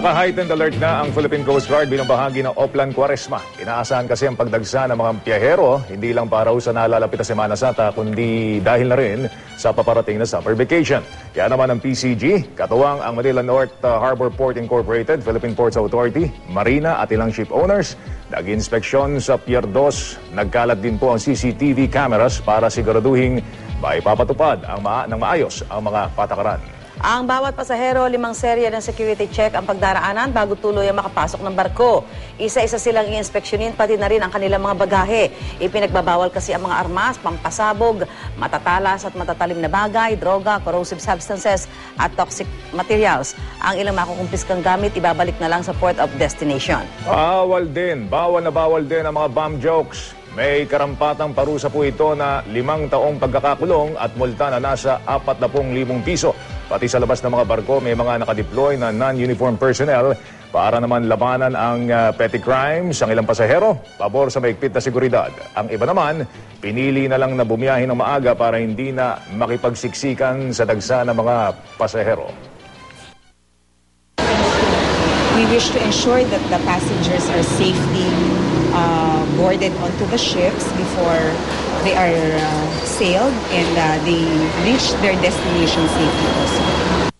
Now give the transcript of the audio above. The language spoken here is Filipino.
Naka-heightened alert na ang Philippine Coast Guard bilang bahagi ng Oplan Quaresma. Inaasahan kasi ang pagdagsa ng mga biyahero, hindi lang para sa nalalapit na Semana Santa, kundi dahil na rin sa paparating na summer vacation. Kaya naman ang PCG, katuwang ang Manila North Harbor Port Incorporated, Philippine Ports Authority, Marina at ilang ship owners, nag-inspeksyon sa Pier 2. Nagkalat din po ang CCTV cameras para siguraduhing maipapatupad ng maayos ang mga patakaran. Ang bawat pasahero, 5 serye ng security check ang pagdaraanan bago tuloy ang makapasok ng barko. Isa-isa silang i-inspeksyonin pati na rin ang kanilang mga bagahe. Ipinagbabawal kasi ang mga armas, pampasabog, matatalas at matatalim na bagay, droga, corrosive substances at toxic materials. Ang ilang makukumpiskang gamit, ibabalik na lang sa port of destination. Bawal na bawal din ang mga bomb jokes. May karampatang parusa po ito na 5 taong pagkakakulong at multa na nasa 40,000 piso. Pati sa labas ng mga barko, may mga nakadeploy na non-uniform personnel para naman labanan ang petty crimes. Ang ilang pasahero, pabor sa maigpit na seguridad. Ang iba naman, pinili na lang na bumiyahe ng maaga para hindi na makipagsiksikan sa dagsa ng mga pasahero. We wish to ensure that the passengers are safely boarded onto the ships before they are sailed and they reach their destination safely also.